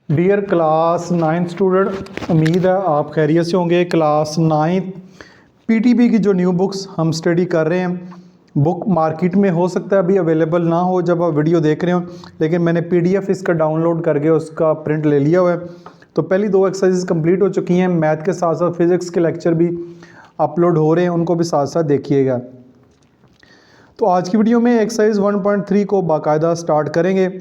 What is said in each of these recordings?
Dear class 9 student, उम्मीद है आप खैरियत से होंगे। क्लास 9 पीटीबी की जो न्यू बुक्स हम स्टडी कर रहे हैं, बुक मार्केट में हो सकता है अभी अवेलेबल ना हो जब आप वीडियो देख रहे हो, लेकिन मैंने पीडीएफ इसका डाउनलोड करके उसका प्रिंट ले लिया हुआ है। तो पहली 2 एक्सरसाइजेस कंप्लीट हो चुकी हैं। मैथ के साथ साथ फिज़िक्स के लेक्चर भी अपलोड हो रहे हैं, उनको भी साथ साथ देखिएगा। तो आज की वीडियो में एक्सरसाइज 1.3 को बाकायदा स्टार्ट करेंगे।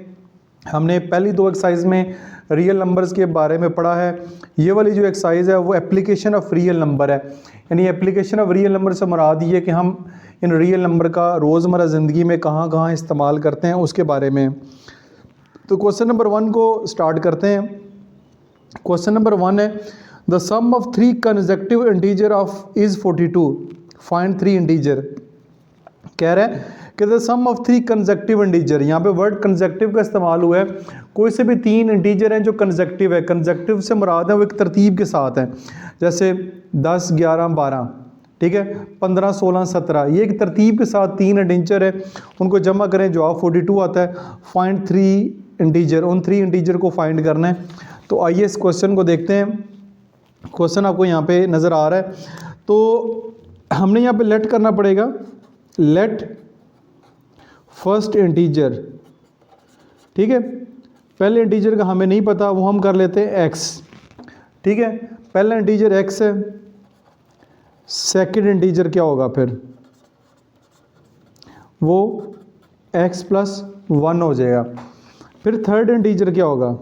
हमने पहली 2 एक्सरसाइज में रियल नंबर्स के बारे में पढ़ा है। ये वाली जो एक्सरसाइज है वो एप्लीकेशन ऑफ रियल नंबर है, यानी एप्लीकेशन ऑफ रियल नंबर से मुराद ये कि हम इन रियल नंबर का रोज़मर्रा ज़िंदगी में कहाँ कहाँ इस्तेमाल करते हैं उसके बारे में। तो क्वेश्चन नंबर 1 को स्टार्ट करते हैं। क्वेश्चन नंबर 1 है, the sum of 3 consecutive integer of is 42, find 3 integer. कह रहा है कि the sum of 3 consecutive integer, यहाँ पे वर्ड कंसेक्यूटिव का इस्तेमाल हुआ है। कोई से भी 3 इंटीजर हैं जो कंसेक्यूटिव है। कंसेक्यूटिव से मुराद है वो एक तरतीब के साथ है, जैसे 10, 11, 12, ठीक है, 15, 16, 17, ये एक तरतीब के साथ 3 इंटीजर है। उनको जमा करें, जवाब 42 आता है। फाइंड 3 इंटीजर, उन 3 इंटीजर को फाइंड करना है। तो आइए इस क्वेश्चन को देखते हैं। क्वेश्चन आपको यहाँ पे नज़र आ रहा है। तो हमने यहाँ पे लेट करना पड़ेगा, लेट फर्स्ट इंटीजर, ठीक है। पहले इंटीजर का हमें नहीं पता, वो हम कर लेते हैं एक्स, ठीक है। पहला इंटीजर एक्स है, सेकंड इंटीजर क्या होगा फिर, वो एक्स प्लस 1 हो जाएगा। फिर थर्ड इंटीजर क्या होगा,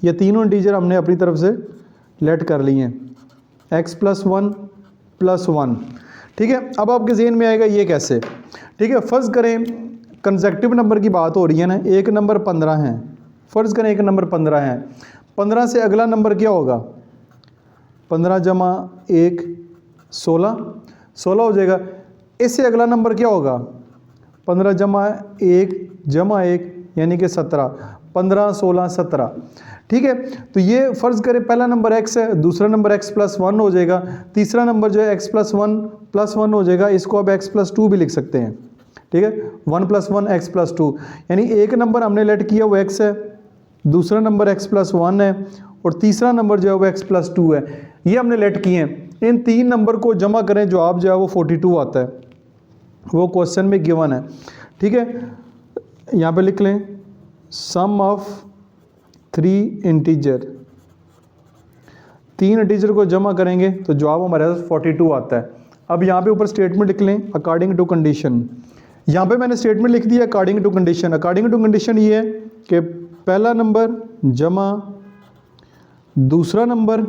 ये तीनों इंटीजर हमने अपनी तरफ से लेट कर लिए हैं, एक्स प्लस 1 प्लस 1, ठीक है। अब आपके ज़हन में आएगा ये कैसे, ठीक है। फ़र्ज़ करें कंसेक्यूटिव नंबर की बात हो रही है ना, एक नंबर 15 है, फ़र्ज़ करें एक नंबर 15 है। 15 से अगला नंबर क्या होगा, 15 जमा 1 16, 16 हो जाएगा। इससे अगला नंबर क्या होगा, 15 जमा 1 यानी कि 17, 15, 16, 17, ठीक है। तो ये फ़र्ज़ करें पहला नंबर x है, दूसरा नंबर x प्लस 1 हो जाएगा, तीसरा नंबर जो है x प्लस 1 हो जाएगा। इसको अब x प्लस 2 भी लिख सकते हैं, ठीक है। 1 प्लस 1 x प्लस 2, यानी एक नंबर हमने लेट किया वो x है, दूसरा नंबर x प्लस 1 है, और तीसरा नंबर जो है वो x प्लस 2 है। ये हमने लेट किए हैं। इन 3 नंबर को जमा करें, जवाब जो है वो 42 आता है, वो क्वेश्चन में गिवन है, ठीक है। यहाँ पे लिख लें, सम ऑफ 3 इंटीजर, 3 इंटीजर को जमा करेंगे तो जवाब हमारे पास 42 आता है। अब यहाँ पे ऊपर स्टेटमेंट लिख लें, अकॉर्डिंग टू कंडीशन। यहाँ पे मैंने स्टेटमेंट लिख दिया according to condition. According to condition ये है कि पहला नंबर जमा दूसरा नंबर,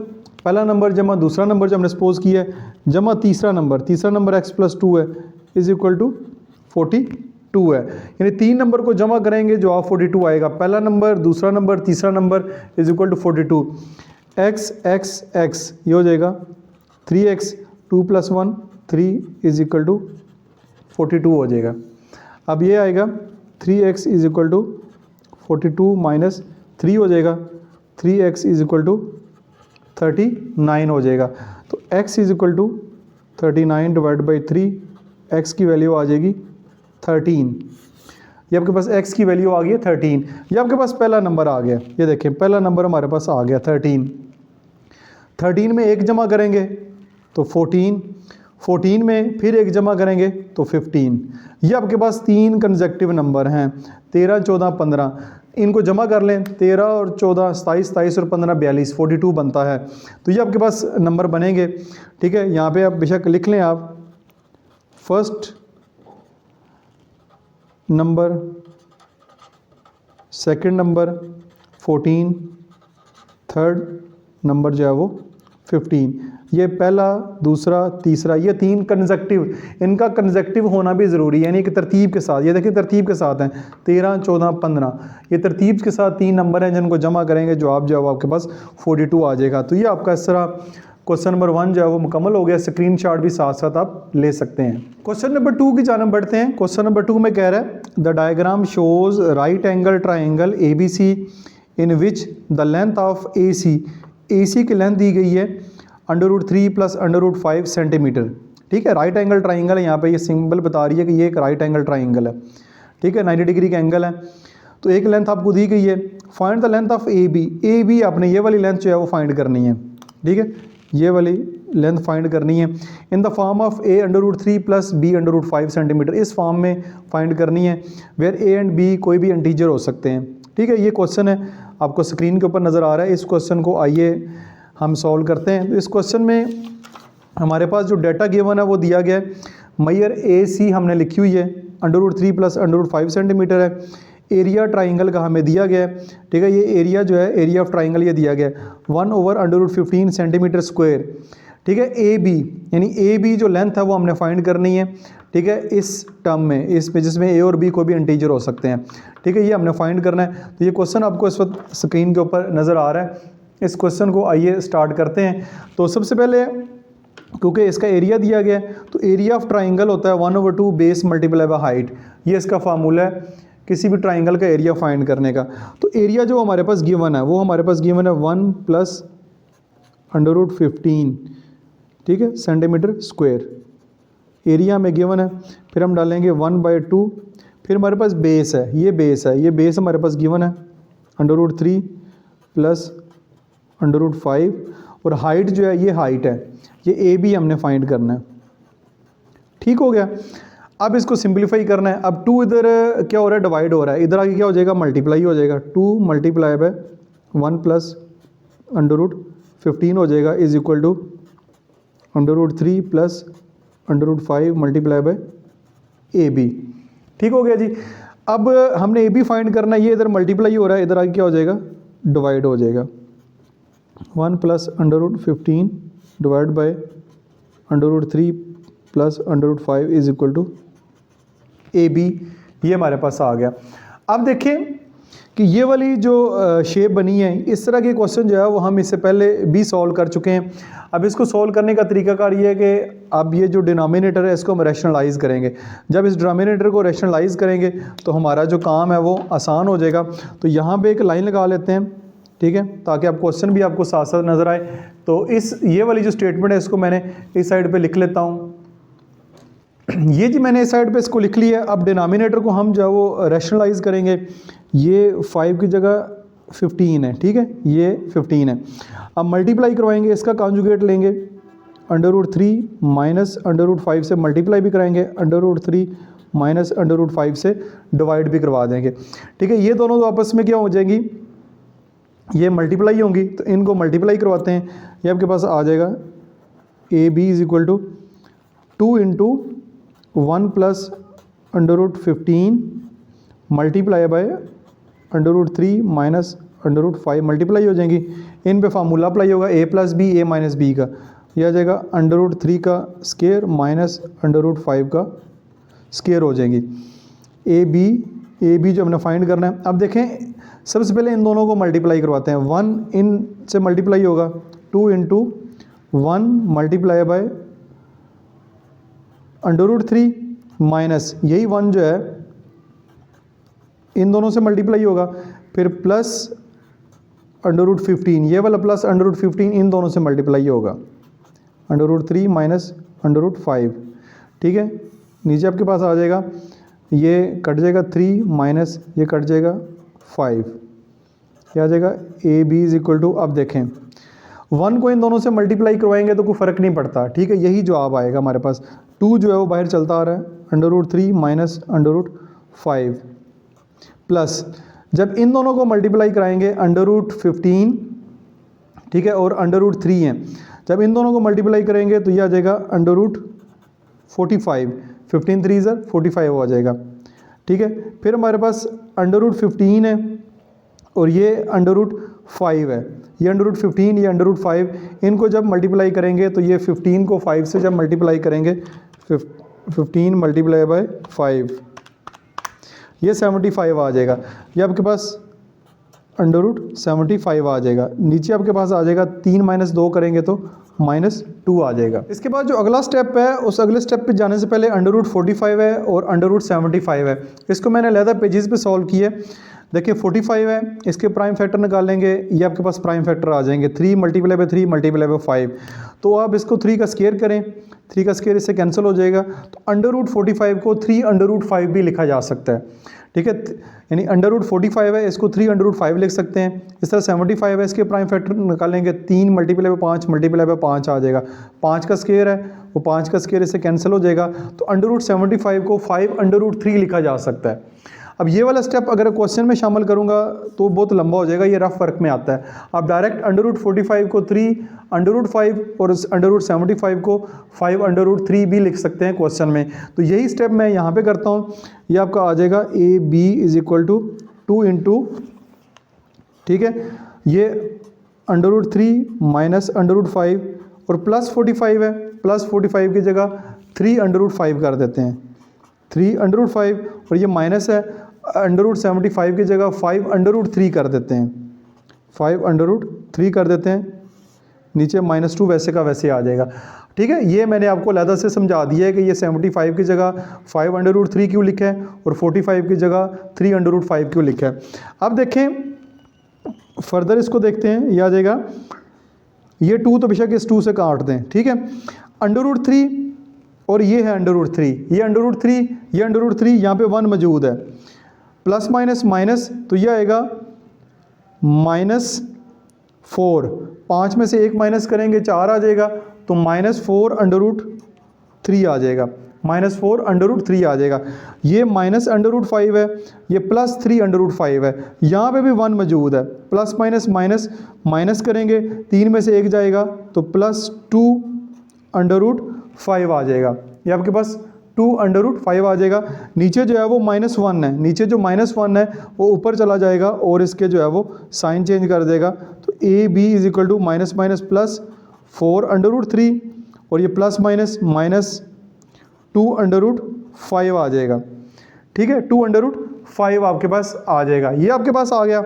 पहला नंबर जमा दूसरा नंबर जो हमने सपोज किया है, जमा तीसरा नंबर x प्लस 2 है, इज इक्वल टू 42 है। यानी 3 नंबर को जमा करेंगे जवाब 42 आएगा। पहला नंबर, दूसरा नंबर, तीसरा number is equal to 42। x ये हो जाएगा 3x, 2 plus 1 3 is equal to 42 हो जाएगा। अब ये आएगा 3x is equal to 42 minus 3 हो जाएगा, 3x इज इक्वल टू 39 हो जाएगा। तो x is equal to 39 divide by 3, x की वैल्यू आ जाएगी 13। ये आपके पास x की वैल्यू आ गई है 13। ये आपके पास पहला नंबर आ गया, ये देखें पहला नंबर हमारे पास आ गया 13। 13 में 1 जमा करेंगे तो 14, 14 में फिर 1 जमा करेंगे तो 15। ये आपके पास 3 कंसेक्यूटिव नंबर हैं, 13, 14, 15। इनको जमा कर लें, 13 और 14 27, 27 और 15 42, 42 बनता है। तो ये आपके पास नंबर बनेंगे, ठीक है। यहाँ पे आप बेशक लिख लें आप, first number, second number 14, third number जो है वो 15। ये पहला, दूसरा, तीसरा, ये 3 कंसेक्यूटिव, इनका कंसेक्यूटिव होना भी ज़रूरी है, यानी कि तरतीब के साथ। ये देखिए तरतीब के साथ हैं, 13, 14, 15, ये तरतीब के साथ 3 नंबर हैं जिनको जमा करेंगे जवाब जो है आपके पास 42 आ जाएगा। तो ये आपका इस तरह क्वेश्चन नंबर 1 जो है वो मुकम्मल हो गया। स्क्रीनशॉट भी साथ साथ आप ले सकते हैं। क्वेश्चन नंबर 2 की जानब बढ़ते हैं। क्वेश्चन नंबर 2 में कह रहा है, the diagram shows right angle triangle ABC in which the length of AC की लेंथ दी गई है √3 प्लस √5 सेंटीमीटर, ठीक है। राइट एंगल ट्राइंगल है, यहाँ पे ये सिंबल बता रही है कि ये एक राइट एंगल ट्राइंगल है, ठीक है, 90 डिग्री का एंगल है। तो एक लेंथ आपको दी गई है, find the length of A B आपने ये वाली लेंथ जो है वो फाइंड करनी है, ठीक है, ये वाली लेंथ फाइंड करनी है इन the form of a√3 plus b√5 centimetre, इस फॉर्म में फाइंड करनी है वेयर a एंड b कोई भी इंटीजर हो सकते हैं, ठीक है। ये क्वेश्चन है आपको स्क्रीन के ऊपर नज़र आ रहा है। इस क्वेश्चन को आइए हम सॉल्व करते हैं। तो इस क्वेश्चन में हमारे पास जो डाटा गिवन है वो दिया गया है, मैयर ए सी हमने लिखी हुई है, √3 प्लस √5 सेंटीमीटर है, एरिया ट्राइंगल का हमें दिया गया है, ठीक है। ये एरिया जो है एरिया ऑफ ट्राइंगल ये दिया गया है 1/√15 सेंटीमीटर स्क्वायर, ठीक है। ए बी यानी ए बी जो लेंथ है वो हमने फाइंड करनी है, ठीक है, इस टर्म में, इसमें जिसमें ए और बी को भी इंटीजर हो सकते हैं, ठीक है, ये हमने फाइंड करना है। तो ये क्वेश्चन आपको इस वक्त स्क्रीन के ऊपर नज़र आ रहा है। इस क्वेश्चन को आइए स्टार्ट करते हैं। तो सबसे पहले क्योंकि इसका एरिया दिया गया है तो एरिया ऑफ ट्राइंगल होता है 1/2 बेस मल्टीप्लाई बाय हाइट, ये इसका फार्मूला है किसी भी ट्राइंगल का एरिया फाइंड करने का। तो एरिया जो हमारे पास गिवन है वो हमारे पास गिवन है 1 प्लस √15, ठीक है, सेंटीमीटर स्क्वायर, एरिया में गिवन है। फिर हम डालेंगे 1/2, फिर हमारे पास बेस है, ये बेस हमारे पास गिवन है √3 प्लस √5, और हाइट जो है ये हाइट है, ये ए बी हमने फाइंड करना है, ठीक हो गया। अब इसको सिंप्लीफाई करना है। अब 2 इधर क्या हो रहा है, डिवाइड हो रहा है, इधर आगे क्या हो जाएगा, मल्टीप्लाई हो जाएगा, 2 मल्टीप्लाई बाय 1 प्लस √15 हो जाएगा is equal to √3 plus √5 multiply by A B, ठीक हो गया जी। अब हमने ए बी फाइंड करना है, ये इधर मल्टीप्लाई हो रहा है, इधर आगे क्या हो जाएगा, डिवाइड हो जाएगा, 1 plus √15 divide by √3 plus √5 is equal to A B, ये हमारे पास आ गया। अब देखें कि ये वाली जो शेप बनी है, इस तरह के क्वेश्चन जो है वो हम इससे पहले भी सॉल्व कर चुके हैं। अब इसको सॉल्व करने का तरीकाकार ये है कि अब ये जो डिनोमिनेटर है इसको हम रैशनलाइज़ करेंगे। जब इस डिनोमिनेटर को रैशनलाइज़ करेंगे तो हमारा जो काम है वो आसान हो जाएगा। तो यहाँ पे एक लाइन लगा लेते हैं, ठीक है, ताकि आप क्वेश्चन भी आपको साथ साथ नज़र आए। तो ये वाली जो स्टेटमेंट है इसको मैंने इस साइड पे लिख लेता हूँ, ये जी मैंने इस साइड पे इसको लिख लिया है। अब डिनोमिनेटर को हम जो है वो रैशनलाइज़ करेंगे, ये 5 की जगह 15 है, ठीक है, ये 15 है। अब मल्टीप्लाई करवाएंगे, इसका कॉन्जुगेट लेंगे, √3 माइनस √5 से मल्टीप्लाई भी कराएंगे, √3 माइनस √5 से डिवाइड भी करवा देंगे, ठीक है। ये दोनों तो आपस में क्या हो जाएंगी, ये मल्टीप्लाई होंगी, तो इनको मल्टीप्लाई करवाते हैं। ये आपके पास आ जाएगा A B is equal to 2 into 1 plus √15 multiply by √3 minus √5 multiply हो जाएंगी, इन पे फार्मूला अप्लाई होगा a plus B a minus B का, यह आ जाएगा √3 का स्केयर माइनस √5 का स्केयर हो जाएंगी। ए बी जो हमने फाइंड करना है। अब देखें सबसे पहले इन दोनों को मल्टीप्लाई करवाते हैं, 1 इन से मल्टीप्लाई होगा, 2 इंटू 1 मल्टीप्लाई बाय √3 माइनस यही 1 जो है इन दोनों से मल्टीप्लाई होगा, फिर प्लस √15, ये वाला प्लस √15 इन दोनों से मल्टीप्लाई होगा, √3 माइनस √5, ठीक है। नीचे आपके पास आ जाएगा, ये कट जाएगा 3 माइनस ये कट जाएगा 5, क्या आ जाएगा A B is equal to, अब देखें 1 को इन दोनों से मल्टीप्लाई करवाएंगे तो कोई फ़र्क नहीं पड़ता, ठीक है, यही जवाब आएगा हमारे पास। 2 जो है वो बाहर चलता आ रहा है, √3 माइनस √5 प्लस जब इन दोनों को मल्टीप्लाई कराएंगे √15, ठीक है, और √3 है, जब इन दोनों को मल्टीप्लाई करेंगे तो ये आ जाएगा √45, 15 3 ज़र 45 हो जाएगा, ठीक है। फिर हमारे पास √15 है और ये √5 है, ये √15 ये √5, इनको जब मल्टीप्लाई करेंगे तो ये 15 को 5 से जब मल्टीप्लाई करेंगे 15 मल्टीप्लाई बाय 5, ये 75 आ जाएगा, ये आपके पास √75 आ जाएगा। नीचे आपके पास आ जाएगा 3 माइनस 2 करेंगे तो -2 आ जाएगा। इसके बाद जो अगला स्टेप है उस अगले स्टेप पे जाने से पहले √45 है और √75 है, इसको मैंने अलग पेजेस पे सॉल्व किया। देखिए 45 है, इसके प्राइम फैक्टर निकालेंगे, ये आपके पास प्राइम फैक्टर आ जाएंगे 3 मल्टीप्लाई बाय 3 मल्टीप्लाई बाय 5, तो आप इसको 3 का स्केयर करें, 3 का स्केयर इससे कैंसिल हो जाएगा, तो √45 को 3 √5 भी लिखा जा सकता है, ठीक है। यानी √45 है, इसको 3√5 लिख सकते हैं। इस तरह 75 है, इसके प्राइम फैक्टर निकालेंगे, 3 मल्टीप्लाई बाय 5 मल्टीप्लाई बाय 5 आ जाएगा। 5 का स्क्वायर है, वो 5 का स्क्वायर इससे कैंसिल हो जाएगा, तो √75 को 5√3 लिखा जा सकता है। अब ये वाला स्टेप अगर क्वेश्चन में शामिल करूंगा तो बहुत लंबा हो जाएगा, ये रफ वर्क में आता है। आप डायरेक्ट √45 को 3√5 और √75 को 5√3 भी लिख सकते हैं क्वेश्चन में। तो यही स्टेप मैं यहाँ पे करता हूँ। ये आपका आ जाएगा AB = 2 इंटू, ठीक है, ये √3 माइनस √5 और प्लस 45 है, प्लस 45 की जगह 3√5 कर देते हैं, 3√5, और ये माइनस है, √75 की जगह 5√3 कर देते हैं, 5√3 कर देते हैं, नीचे -2 वैसे का वैसे आ जाएगा। ठीक है, ये मैंने आपको अलहदा से समझा दिया है कि ये 75 की जगह 5√3 क्यों लिखा है और 45 की जगह 3√5 क्यों लिखा है। अब देखें फर्दर, इसको देखते हैं, ये आ जाएगा, ये 2 तो बेशक इस 2 से काट दें, ठीक है, √3 और ये है √3, ये √3, ये √3, यहाँ पे 1 मौजूद है, प्लस माइनस माइनस, तो ये आएगा -4, 5 में से 1 माइनस करेंगे 4 आ जाएगा, तो -4√3 आ जाएगा, -4√3 आ जाएगा। ये -√5 है, ये +3√5 है, यहाँ पे भी 1 मौजूद है, प्लस माइनस माइनस माइनस करेंगे, 3 में से 1 जाएगा तो +2√5 आ जाएगा। ये आपके पास 2√5 आ जाएगा। नीचे जो है वो -1 है, नीचे जो -1 है वो ऊपर चला जाएगा और इसके जो है वो साइन चेंज कर देगा, तो AB = माइनस माइनस प्लस 4√3 और ये प्लस माइनस माइनस 2√5 आ जाएगा। ठीक है, 2√5 आपके पास आ जाएगा, ये आपके पास आ गया।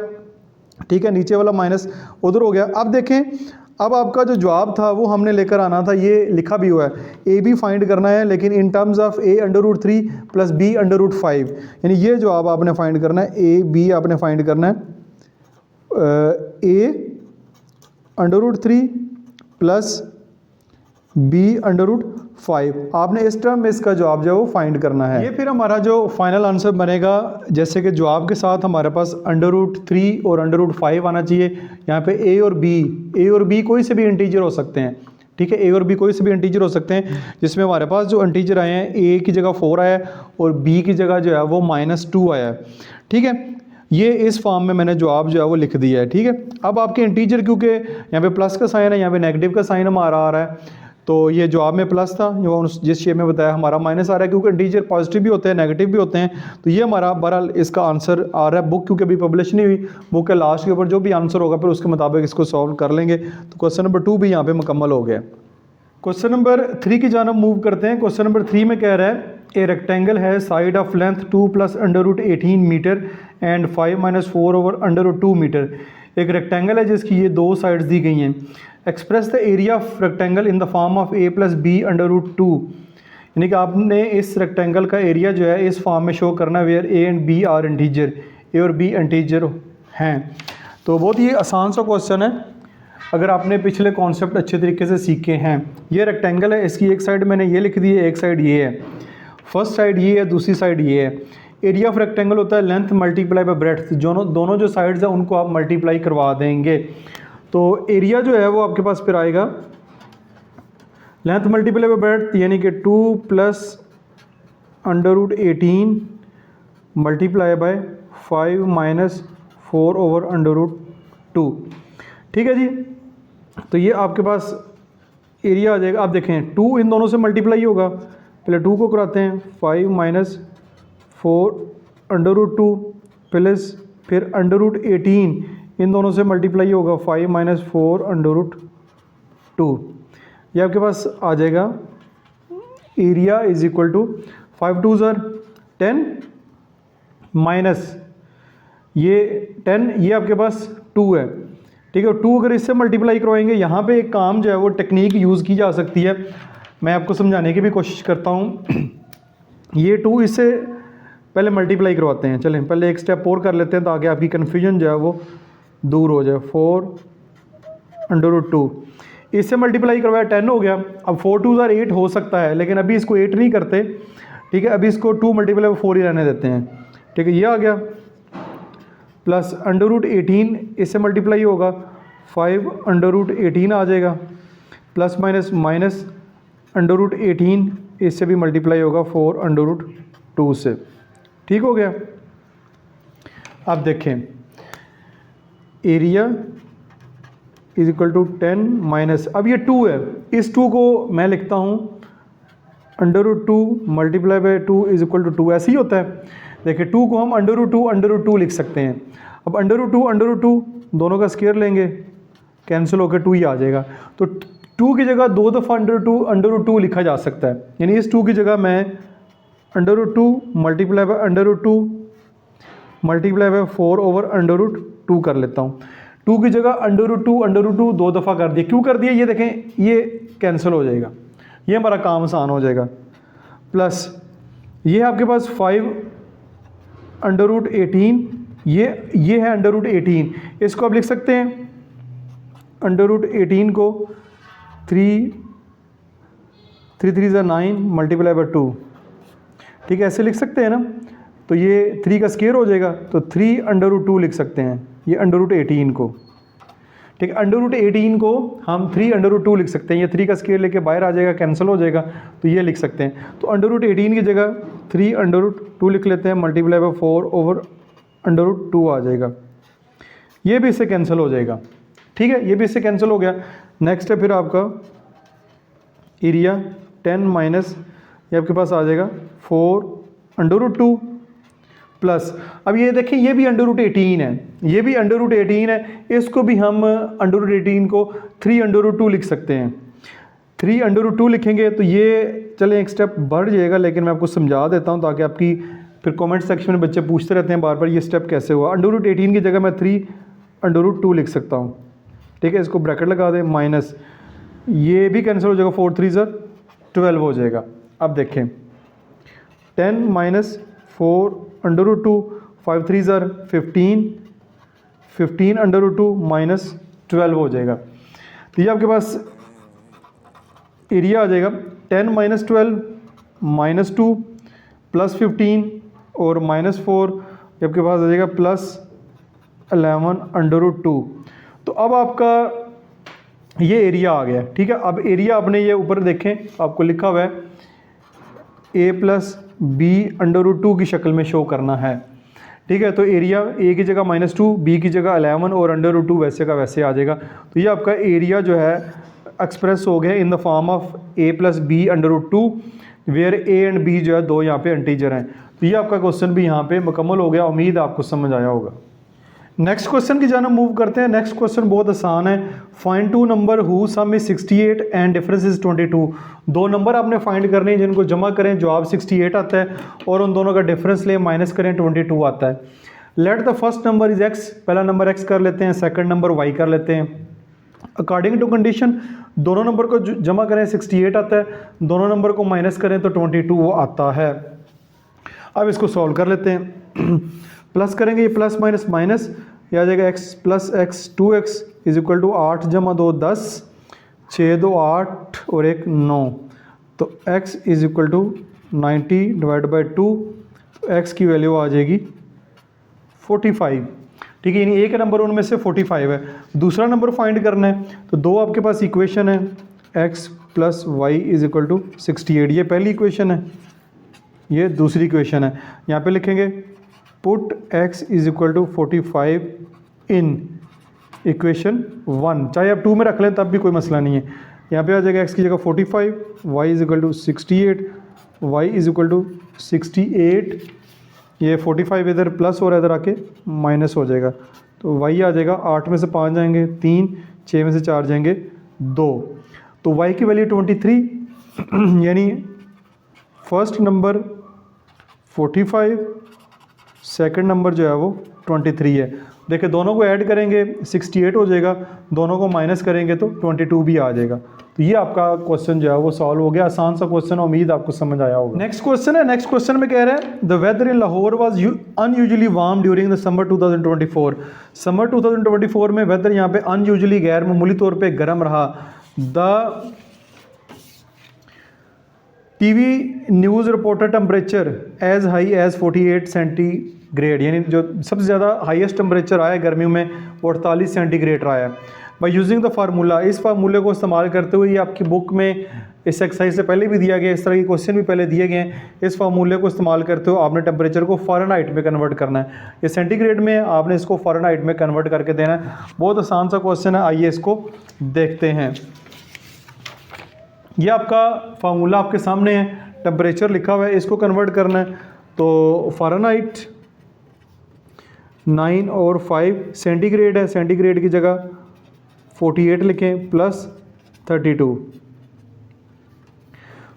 ठीक है, नीचे वाला माइनस उधर हो गया। अब देखें, अब आपका जो जवाब था वो हमने लेकर आना था, ये लिखा भी हुआ है, AB फाइंड करना है, लेकिन in terms of A√3 plus B√5, यानी ये जवाब आपने फाइंड करना है, AB आपने फाइंड करना है, A√3 प्लस B√5, आपने इस टर्म में इसका जवाब जो है वो फाइंड करना है। ये फिर हमारा जो फाइनल आंसर बनेगा, जैसे कि जवाब के साथ हमारे पास √3 और √5 आना चाहिए। यहाँ पे A और B कोई से भी इंटीजर हो सकते हैं। ठीक है, A और B कोई से भी इंटीजर हो सकते हैं, जिसमें हमारे पास जो इंटीजर आए हैं, A की जगह 4 आया है और B की जगह जो है वो -2 आया है। ठीक है, ये इस फॉर्म में मैंने जवाब जो है वो लिख दिया है। ठीक है, अब आपके इंटीजर, क्योंकि यहाँ पे प्लस का साइन है, यहाँ पे नेगेटिव का साइन हमारा आ रहा है, तो ये जवाब में प्लस था, जो जिस शेप में बताया, हमारा माइनस आ रहा है, क्योंकि इंटीजर पॉजिटिव भी होते हैं नेगेटिव भी होते हैं। तो ये हमारा बहरहाल इसका आंसर आ रहा है। बुक क्योंकि अभी पब्लिश नहीं हुई, बुक के लास्ट के ऊपर जो भी आंसर होगा फिर उसके मुताबिक इसको सॉल्व कर लेंगे। तो क्वेश्चन नंबर 2 भी यहाँ पे मुकम्मल हो गया। क्वेश्चन नंबर 3 की जानब मूव करते हैं। क्वेश्चन नंबर 3 में कह रहा है, ए रेक्टेंगल है side of length 2 + √18 metre and 5 - 4 / √2 metre. एक रेक्टेंगल है जिसकी ये 2 साइड्स दी गई हैं। Express the area of rectangle in the form of A + B √2, यानी कि आपने इस रेक्टेंगल का एरिया जो है इस फॉर्म में शो करना है, where A and B are integer, A और B इंटीजर हैं। तो बहुत ही आसान सा क्वेश्चन है अगर आपने पिछले कॉन्सेप्ट अच्छे तरीके से सीखे हैं। ये रेक्टेंगल है, इसकी एक साइड मैंने ये लिख दी है, एक साइड ये है, फर्स्ट साइड ये है, दूसरी साइड ये है। एरिया ऑफ रेक्टेंगल होता है लेंथ मल्टीप्लाई बाय ब्रेड्थ, दोनों जो साइड्स हैं उनको आप मल्टीप्लाई करवा देंगे, तो एरिया जो है वो आपके पास फिर आएगा लेंथ मल्टीप्लाई बाय ब्रेड्थ, यानी कि 2 + √18 मल्टीप्लाई बाय 5 - 4 / √2। ठीक है जी, तो ये आपके पास एरिया आ जाएगा। आप देखें 2 इन दोनों से मल्टीप्लाई होगा, पहले 2 को कराते हैं, 5 - 4 √2 प्लस फिर √18 इन दोनों से मल्टीप्लाई होगा, 5 - 4 √2। ये आपके पास आ जाएगा एरिया = 5 2 ज़र 10 माइनस ये 10, ये आपके पास 2 है। ठीक है, 2 अगर इससे मल्टीप्लाई करवाएंगे, यहाँ पे एक काम जो है वो टेक्निक यूज़ की जा सकती है, मैं आपको समझाने की भी कोशिश करता हूँ। ये 2 इससे पहले मल्टीप्लाई करवाते हैं, चलें पहले एक स्टेप और कर लेते हैं ताकि आपकी कन्फ्यूजन जो है वो दूर हो जाए। 4 √2 इससे मल्टीप्लाई करवाया 10 हो गया। अब 4 2 ज़र 8 हो सकता है, लेकिन अभी इसको 8 नहीं करते। ठीक है, अभी इसको 2 × 4 ही रहने देते हैं। ठीक है, ये आ गया प्लस √18 इससे मल्टीप्लाई होगा 5 √18 आ जाएगा, प्लस माइनस माइनस √18 इससे भी मल्टीप्लाई होगा 4 √2 से। ठीक हो गया। अब देखें area is equal to 10 minus, अब ये 2 है, इस 2 को मैं लिखता हूँ √2 multiply by 2 is equal to 2, ऐसे ही होता है। देखिए 2 को हम √2 लिख सकते हैं। अब √2 दोनों का स्क्वायर लेंगे, कैंसिल होकर 2 ही आ जाएगा। तो 2 की जगह 2 दफ़ा √2 लिखा जा सकता है, यानी इस 2 की जगह मैं √2 multiply by √2 multiply by 4 over √2 कर लेता हूँ। 2 की जगह √2 2 दफ़ा कर दिया, क्यों कर दिया ये देखें, ये कैंसिल हो जाएगा, ये हमारा काम आसान हो जाएगा। प्लस ये है आपके पास 5 √18, ये है √18, इसको आप लिख सकते हैं √18 को 3 3 9 मल्टीप्लाई बाई 2, ठीक है, ऐसे लिख सकते हैं ना। तो ये 3 का स्क्वायर हो जाएगा, तो 3 √2 लिख सकते हैं ये √18 को। ठीक है, √18 को हम 3 √2 लिख सकते हैं, ये 3 का स्क्वायर लेके बाहर आ जाएगा, कैंसिल हो जाएगा, तो ये लिख सकते हैं। तो √18 की जगह 3 √2 लिख लेते हैं, मल्टीप्लाई बाई 4 ओवर √2 आ जाएगा, ये भी इससे कैंसिल हो जाएगा। ठीक है, ये भी इससे कैंसिल हो गया। नेक्स्ट है फिर आपका एरिया 10 माइनस, ये आपके पास आ जाएगा 4 √2 प्लस, अब ये देखिए ये भी √18 है, ये भी √18 है, इसको भी हम √18 को 3 √2 लिख सकते हैं। 3 √2 लिखेंगे तो ये चलें एक स्टेप बढ़ जाएगा, लेकिन मैं आपको समझा देता हूँ ताकि आपकी फिर कमेंट सेक्शन में बच्चे पूछते रहते हैं बार बार ये स्टेप कैसे हुआ। √18 की जगह मैं 3 √2 लिख सकता हूँ। ठीक है, इसको ब्रैकेट लगा दें, माइनस ये भी कैंसिल हो जाएगा, 4 3 12 हो जाएगा। अब देखें 10 माइनस 4 √2, 5 3 15, 15 √2 माइनस 12 हो जाएगा। तो ये आपके पास एरिया आ जाएगा 10 माइनस 12 माइनस 2 प्लस 15 और माइनस 4, ये आपके पास आ जाएगा प्लस 11 √2। तो अब आपका ये एरिया आ गया। ठीक है, अब एरिया आपने ये ऊपर देखें आपको लिखा हुआ है a प्लस बी √2 की शक्ल में शो करना है। ठीक है, तो एरिया a की जगह -2, b की जगह 11 और √2 वैसे का वैसे आ जाएगा। तो ये आपका एरिया जो है एक्सप्रेस हो गया in the form of a plus B √2, where a and b जो है दो यहाँ पे इंटीजर हैं। तो ये आपका क्वेश्चन भी यहाँ पे मुकम्मल हो गया। उम्मीद आपको समझ आया होगा। नेक्स्ट क्वेश्चन की जाना मूव करते हैं। नेक्स्ट क्वेश्चन बहुत आसान है। Find 2 number who some is 68 and difference is 22। 2 number आपने फाइंड करने हैं जिनको जमा करें जवाब 68 आता है और उन दोनों का डिफरेंस ले माइनस करें 22 आता है। Let the first number is x, पहला नंबर x कर लेते हैं, सेकंड नंबर y कर लेते हैं। अकॉर्डिंग टू कंडीशन दोनों नंबर को जमा करें 68 आता है, दोनों नंबर को माइनस करें तो 22 आता है। अब इसको सॉल्व कर लेते हैं। प्लस करेंगे, ये प्लस माइनस माइनस, ये आ जाएगा x plus x 2x is equal to 8 जमा 2 10, 6 2 8 और 1 9। तो x is equal to 90 divide by 2, तो x की वैल्यू आ जाएगी 45। ठीक है, यानी एक नंबर उनमें से 45 है। दूसरा नंबर फाइंड करना है तो दो आपके पास इक्वेशन है, x plus Y is equal to 68, ये पहली इक्वेशन है, ये दूसरी इक्वेशन है। यहाँ पे लिखेंगे put x is equal to 45 in equation 1, चाहे आप 2 में रख लें तब भी कोई मसला नहीं है। यहाँ पे आ जाएगा x की जगह 45, y is equal to 68, y is equal to 68, ये 45 इधर प्लस हो रहा है, इधर आके माइनस हो जाएगा। तो y आ जाएगा 8 में से 5 जाएंगे 3, 6 में से 4 जाएंगे 2, तो y की वैल्यू 23, यानी फर्स्ट नंबर 45, सेकंड नंबर जो है वो 23 है। देखिए दोनों को ऐड करेंगे 68 हो जाएगा, दोनों को माइनस करेंगे तो 22 भी आ जाएगा। तो ये आपका क्वेश्चन जो है वो सॉल्व हो गया। आसान सा क्वेश्चन, उम्मीद आपको समझ आया होगा। नेक्स्ट क्वेश्चन है, नेक्स्ट क्वेश्चन में कह रहे हैं the weather in Lahore was unusually warm during the summer 2024। Summer 2024 में वेदर यहाँ पे अनयूजुअली गैर मामूली तौर पर गर्म रहा। The TV news reporter temperature as high as 48 grade, यानी जो सबसे ज़्यादा हाईएस्ट टेम्परेचर आया है गर्मियों में वो 48 सेंटीग्रेड रहा है। बाई यूजिंग द फार्मूला, इस फार्मूले को इस्तेमाल करते हुए, ये आपकी बुक में इस एक्सरसाइज से पहले भी दिया गया, इस तरह के क्वेश्चन भी पहले दिए गए हैं। इस फार्मूले को इस्तेमाल करते हुए आपने टेम्परेचर को फ़ारेनहाइट में कन्वर्ट करना है। ये सेंटीग्रेड में आपने इसको फ़ारेनहाइट में कन्वर्ट करके देना है। बहुत आसान सा क्वेश्चन है, आइए इसको देखते हैं। ये आपका फार्मूला आपके सामने है, टेम्परेचर लिखा हुआ है, इसको कन्वर्ट करना है। तो फ़ारेनहाइट 9 और 5 सेंटीग्रेड है, सेंटीग्रेड की जगह 48 लिखें प्लस 32।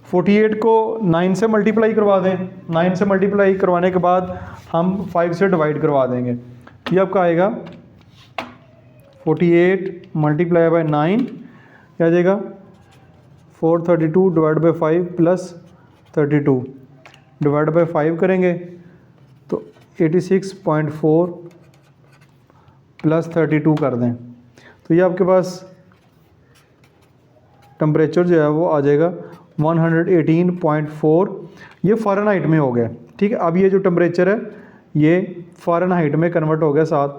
48 को 9 से मल्टीप्लाई करवा दें, 9 से मल्टीप्लाई करवाने के बाद हम 5 से डिवाइड करवा देंगे। ये आपका आएगा 48 मल्टीप्लाई बाय 9, क्या आ जाएगा 432 divide by 5 plus 32 divide by 5 करेंगे तो 86.4 प्लस 32 कर दें तो ये आपके पास टेम्परेचर जो है वो आ जाएगा 118.4। ये फ़ारेनहाइट में हो गया, ठीक है। अब ये जो टेम्परेचर है ये फ़ारेनहाइट में कन्वर्ट हो गया, साथ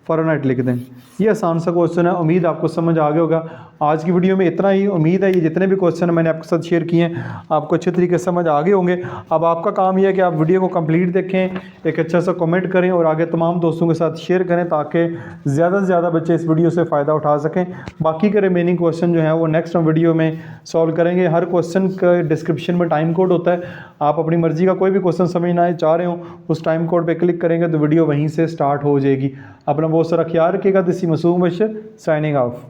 फ़ारेनहाइट लिख दें। ये आसान सा क्वेश्चन है, उम्मीद आपको समझ आ गया होगा। आज की वीडियो में इतना ही, उम्मीद है ये जितने भी क्वेश्चन मैंने आपके साथ शेयर किए हैं आपको अच्छे तरीके से समझ आ गए होंगे। अब आपका काम यह है कि आप वीडियो को कंप्लीट देखें, एक अच्छा सा कमेंट करें और आगे तमाम दोस्तों के साथ शेयर करें ताकि ज़्यादा से ज़्यादा बच्चे इस वीडियो से फ़ायदा उठा सकें। बाकी के रिमेनिंग क्वेश्चन जो है वो नेक्स्ट हम वीडियो में सॉल्व करेंगे। हर क्वेश्चन का डिस्क्रिप्शन में टाइम कोड होता है, आप अपनी मर्ज़ी का कोई भी क्वेश्चन समझना चाह रहे हो उस टाइम कोड पर क्लिक करेंगे तो वीडियो वहीं से स्टार्ट हो जाएगी। अपना बहुत सारा ख्याल रखिएगा। दिस इज मासूम बशीर साइनिंग ऑफ।